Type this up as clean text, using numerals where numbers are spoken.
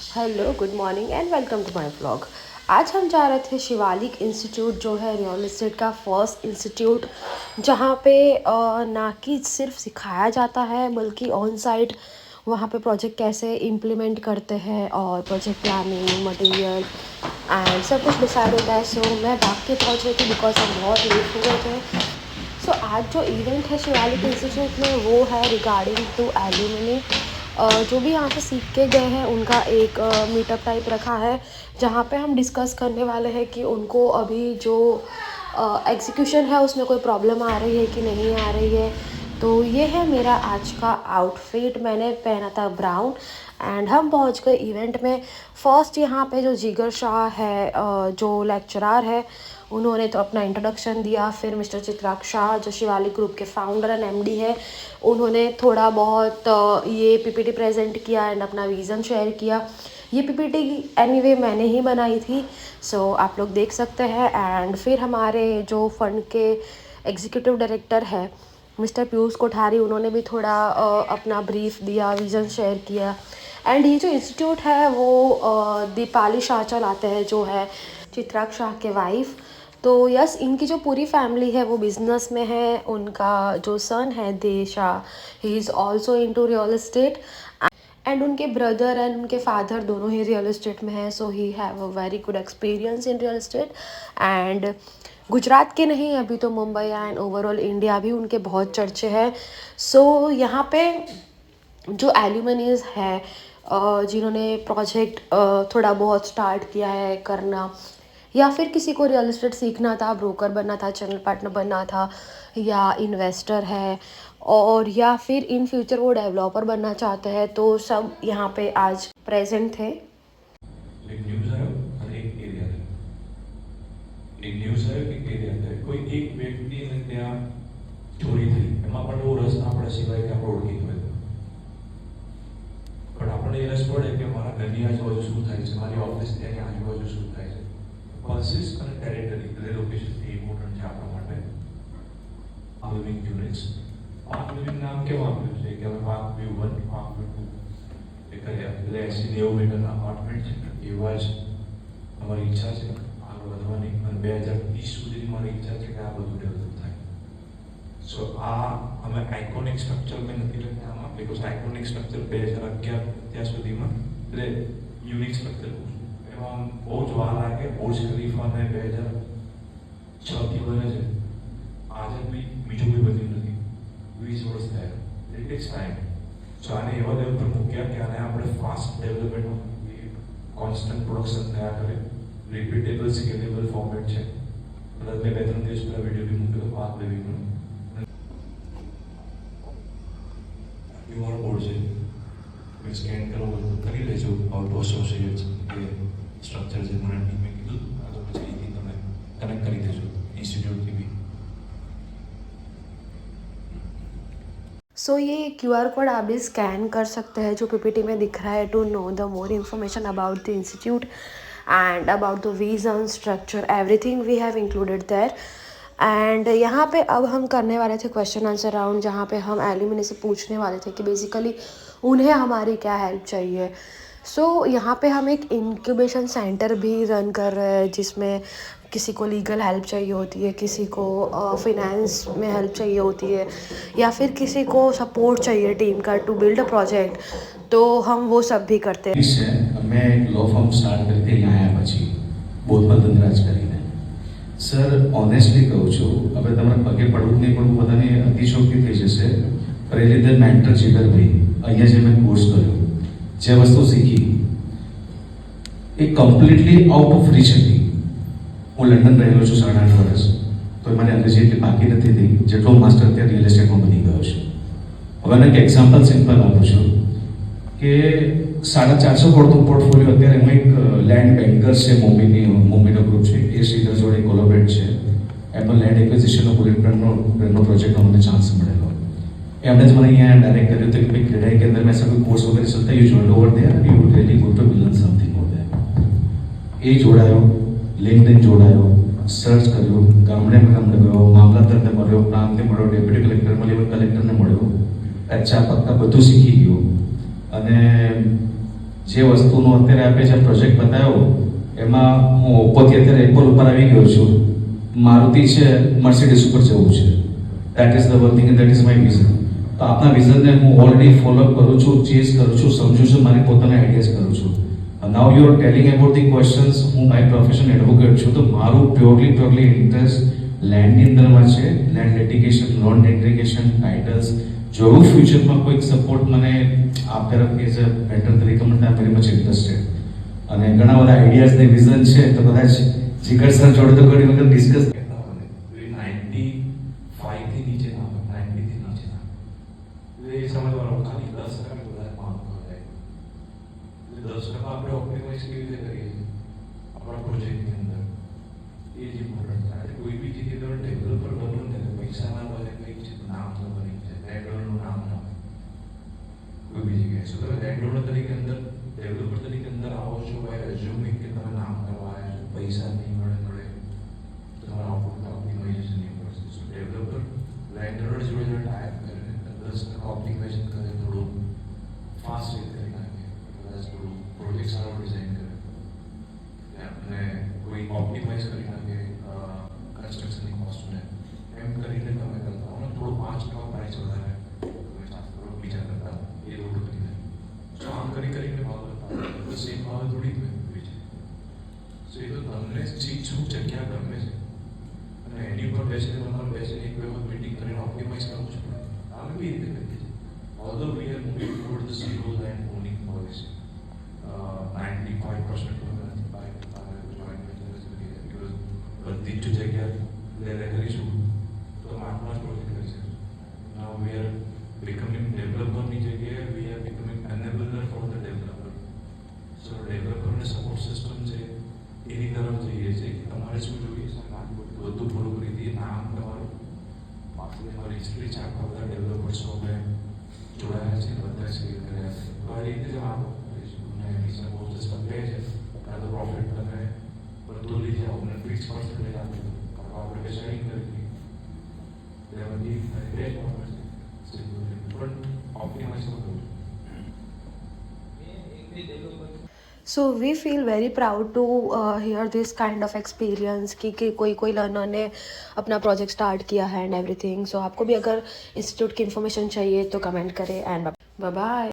Hello, good morning and welcome to my vlog. आज हम जा रहे थे शिवालिक इंस्टीट्यूट, जो है रियल एस्टेट का फर्स्ट इंस्टीट्यूट, जहाँ पे ना कि सिर्फ सिखाया जाता है बल्कि ऑन साइट वहाँ पे प्रोजेक्ट कैसे इम्प्लीमेंट करते हैं और प्रोजेक्ट प्लानिंग, मटेरियल एंड सब कुछ डिसाइड होता है। सो मैं भाग के पहुँच रही थी बिकॉज हम बहुत लेट हो गए थे। सो आज जो इवेंट है शिवालिक इंस्टीट्यूट में वो है रिगार्डिंग टू एल्यूमिनी। जो भी यहाँ से सीख के गए हैं उनका एक मीटअप टाइप रखा है, जहाँ पे हम डिस्कस करने वाले हैं कि उनको अभी जो एग्जीक्यूशन है उसमें कोई प्रॉब्लम आ रही है कि नहीं आ रही है। तो ये है मेरा आज का आउटफिट, मैंने पहना था ब्राउन एंड हम पहुँच गए इवेंट में। फर्स्ट यहाँ पे जो जिगर शाह है, जो लेक्चरर है, उन्होंने तो अपना इंट्रोडक्शन दिया। फिर मिस्टर चित्राग शाह जो शिवालिक ग्रुप के फाउंडर एंड एमडी है, उन्होंने थोड़ा बहुत ये पीपीटी प्रेजेंट किया एंड अपना विज़न शेयर किया। ये पीपीटी एनीवे मैंने ही बनाई थी, सो आप लोग देख सकते हैं। एंड फिर हमारे जो फंड के एग्जीक्यूटिव डायरेक्टर है मिस्टर पीयूष कोठारी, उन्होंने भी थोड़ा अपना ब्रीफ दिया, विज़न शेयर किया। एंड ये जो इंस्टीट्यूट है वो दीपाली शाह चलाते हैं, जो है चित्राग शाह के वाइफ। तो यस, इनकी जो पूरी फैमिली है वो बिज़नेस में है। उनका जो सन है देशा, he is also into real estate and उनके ब्रदर एंड उनके फादर दोनों ही रियल एस्टेट में हैं। So he have a very good experience in real estate and Gujarat के नहीं, अभी तो मुंबई एंड ओवरऑल इंडिया भी उनके बहुत चर्चे हैं। सो यहाँ पे जो एल्यूमिनीज है, जिन्होंने प्रोजेक्ट थोड़ा बहुत स्टार्ट किया है करना, या फिर किसी को रियल एस्टेट सीखना था, ब्रोकर बनना था, चैनल पार्टनर बनना था, या इन्वेस्टर है, और या फिर इन फ्यूचर वो डेवलपर बनना चाहते हैं, तो सब यहाँ पे आज प्रेजेंट थे। एक न्यूज़ आयो અને એક ન્યૂઝ આવ્યો કે એરિયા કોઈ એક વ્યક્તિને ત્યાં ચોરી થઈ, એમાં પણ એવો રસ ના પડે સિવાય કે આપણે ઓળખી હોય, પણ આપણને એ રસ પડે કે મારા ઘરની આજુબાજુ શું થાય છે, મારી ઓફિસની અહીંયા આજુબાજુ શું થાય છે. પલ્સીસ અને ટેરિટરી લોકેશન એ ઇમ્પોર્ટન્ટ છે આપણા માટે. આ લિવિંગ યુનિટ્સ, પાર્ક લિવિંગ નામ કેમ આપ્યું છે કે અમે પાર્ક વ્યૂ 1, પાર્ક વ્યૂ 2 એ કર્યા. એટલે 80-90 મીટરના અપાર્ટમેન્ટ છે. એવા જ અમારી ઈચ્છા છે આગળ વધવાની, અને 2030 સુધીની મારી ઈચ્છા છે કે આ બધું ડેવલપ થાય. સો આ અમે આઇકોનિક સ્ટ્રક્ચર મેં નથી લખ્યા આમાં, બિકોઝ આઇકોનિક સ્ટ્રક્ચર 2011 ત્યાં સુધીમાં, એટલે યુનિક સ્ટ્રક્ચર એમાં બહુ જ વાર લાગે. બુર્જ ખલીફાને 2006થી બને છે, આજે બી બીજું કોઈ બન્યું નથી, 20 વર્ષ થયા. It tax time. સો આને એવા લેવલ પર મૂક્યા કે આને આપણે ફાસ્ટ ડેવલપમેન્ટ, કોન્સ્ટન્ટ પ્રોડક્શન થયા કરે, રિપીટેબલ સ્કેલેબલ ફોર્મેટ છે. કદાચ મેં 2-3 દિવસ પહેલાં વિડીયો બી મૂક્યો પાર્ક લિવિંગનો. યુઆર બોર્ડ છે, મેં સ્કેન કરવું હોય તો કરી લેજો. આઉટ એસોસિએટ્સ કે સ્ટ્રક્ચર છે, મને ટીમે કીધું આ તો પછી અહીંથી તમે કનેક્ટ કરી દેજો ઇન્સ્ટિટ્યૂટથી બી. सो ये QR कोड आप भी स्कैन कर सकते हैं जो PPT में दिख रहा है, to know the more information about the institute and about the vision, structure, everything we have included there. एंड यहाँ पे अब हम करने वाले थे क्वेश्चन आंसर राउंड, जहाँ पे हम एल्यूमिनी से पूछने वाले थे कि बेसिकली उन्हें हमारी क्या हेल्प चाहिए। सो यहाँ पे हम एक इंक्यूबेशन सेंटर भी रन कर रहे हैं, जिसमें किसी को लीगल हेल्प चाहिए होती है, किसी को फिनेंस में हेल्प चाहिए होती है, या फिर किसी को सपोर्ट चाहिए टीम का टू बिल्ड अ प्रोजेक्ट, तो हम वो सब भी करते हैं। मैं एक लॉ फर्म स्टार्ट करके यहाँ आया પછી બોધમાં ધનરાજ કરીને. સર ઓનેસ્ટલી કહું છું, હવે તમારે પગે પડવું નહીં પડવું બધાની અતિશોક્તિ થઈ જશે, પણ એ લીધે મેન્ટર જીગરભાઈ અહીંયા જે મેં કોર્સ કર્યો, જે વસ્તુ શીખી એ કમ્પ્લીટલી આઉટ ઓફ રીચ હતી. હું લંડન રહેલો છું 8.5 વર્ષ, તો મને અંગ્રેજી એટલી બાકી નથી થઈ જેટલો માસ્ટર અત્યારે રિયલ એસ્ટેટમાં બની ગયો છે. હવે એક એક્ઝામ્પલ સિમ્પલ આપું છું કે 450 કરોડનું પોર્ટફોલિયો અત્યારે એમાં એક લેન્ડ બેન્કર્સ છે, મુંબઈનો ગ્રુપ છે, એ શ્રીધર જોડે કોલોબેટ છે. એમનો લેન્ડ એક્વિઝિશનનો બુલેટ ટ્રેનનો પ્રોજેક્ટનો મને ચાન્સ મળેલો. એમણે જ મને અહીંયા ડાયરેક્ટ કર્યું હતું કે ભાઈ ક્રેડાઈ के अंदर में ऐसा कोई कोर्स वगैरह चलता है, you join over there and you would really go to learn something over there. એ જોડાયો, લિંક્ડઇન જોડાયો, સર્ચ કર્યું, ગામડે ગયો, મામલતદારને મળ્યો, પ્રાંતને મળ્યો, ડેપ્યુટી કલેક્ટર મળ્યો, કલેક્ટરને મળ્યો, અચ્છા પક્કા બધું શીખી ગયો. અને જે વસ્તુનો અત્યારે આપણે જે પ્રોજેક્ટ બતાવ્યો એમાં હું ઓપ્પોથી અત્યારે એપલ ઉપર આવી ગયો છું. મારુતિ છે મર્સિડીઝ ઉપર જવું છે. That is the one thing, that is my vision. તો આપના વિઝનને હું ઓલરેડી ફોલોઅપ કરું છું, ચેઝ કરું છું, સમજું છું, મારી પોતાના આઈડિયાઝ કરું છું. Now you are telling about the questions. હું બાય પ્રોફેશન એડવોકેટ છું, તો મારું પ્યોરલી ઇન્ટરેસ્ટ લેન્ડની અંદરમાં છે. Land litigation, loan integration, titles. જો એવું ફ્યુચરમાં કોઈક સપોર્ટ મને આપ તરફથી એઝ અ બેટર તરીકે મને વેરી મચ ઇન્ટરેસ્ટેડ. અને ઘણા બધા આઈડિયાઝ ને વિઝન છે, તો કદાચ જીગર સર જોડે તો ઘણી વખત ડિસ્કસ 95 થી નીચે ના હોય, 90 થી નીચે ના. એટલે એ સમજવાનું ખાલી 10% વધારે માંગ થાય. એટલે 10% આપણે ઓપ્ટિમાઇઝ કેવી રીતે કરીએ છીએ આપણા પ્રોજેક્ટની અંદર, એ જ ઇમ્પોર્ટન્ટ છે. એટલે કોઈ બી જગ્યાએ તમે ડેવલપર બનો ને પૈસા ના બને, કંઈક છે નામ તો બની જાય, લેન્ડઓનરનું નામ ના હોય કોઈ બી જગ્યાએ. શું તમે લેન્ડઓનર તરીકે અંદર, ડેવલપર તરીકે અંદર આવો છો બાય એઝ્યુમિંગ કે તમે નામ કરવા આવ્યા છો, પૈસા નહીં મળે તમારા આઉટપુટ ઓપ્ટિમાઇઝેશન નહીં મળશે. સો ડેવલપર લેન્ડઓનર જોડે ટાઈપ કરે, 10% ઓપ્ટિમાઇઝેશન કરે, થોડું ફાસ્ટ રીતે કરી નાખે, કદાચ થોડું પ્રોજેક્ટ સારો ડિઝાઇન કરે અને કોઈ ઓપ્ટિમાઇઝ કરી નાખે કન્સ્ટ્રક્શનની કોસ્ટને, એમ કરીને તમે કરતા હો ને થોડું 5% પ્રાઇસ વધારે તમે ચાર્જ કરો બીજા કરતા, એ થોડું કરી નાખે. સો આમ કરીને ભાવ તો સેમ ભાવ થોડી બીજે. સો એ તો તમને ચીજ શું જગ્યા ગમે છે અને એની ઉપર બેસીને તમારે બેસીને એક વખત મીટિંગ કરીને ઓપ્ટિમાઇઝ કરવું જ પડે. આમ બી રીતે કરીએ છીએ. Although we are moving toward the zero land owning policy. 95% બધી જ જગ્યા લે કરીશું તો આટલા જ પ્રોજેક્ટ કરી શકીશું. નાઉ વી આર becoming ડેવલપરની જગ્યાએ we are becoming enabler for the developer. So ડેવલપરને સપોર્ટ સિસ્ટમ છે એની તરફ જઈએ છીએ કે તમારે શું જોઈએ છે, બધું પૂરું કરી દઈએ. નામ તમારું પાછળ તમારી હિસ્ટ્રી છે, આખા બધા ડેવલપર્સો અમે જોડાયા છે, બધા શેર કર્યા છે. તો આ રીતે જ આમ કરીશું અને એની સપોર્ટ સિસ્ટમ બે છે. કાં તો પ્રોફિટ તમે બધું લઈ જાઓ અને ફિક્સ પર્સન્ટેજ આપી દો, કાં તો આપણે બે શેરિંગ કરી દઈએ. એટલે બધી બે જ પણ ઓપ્ટિમાઇઝ કરવું. So we feel very proud to hear this kind of experience कि कोई लर्नर ने अपना प्रोजेक्ट स्टार्ट किया है एंड एवरीथिंग. सो आपको भी अगर इंस्टीट्यूट की इन्फॉर्मेशन चाहिए तो कमेंट करें एंड बाय बाय.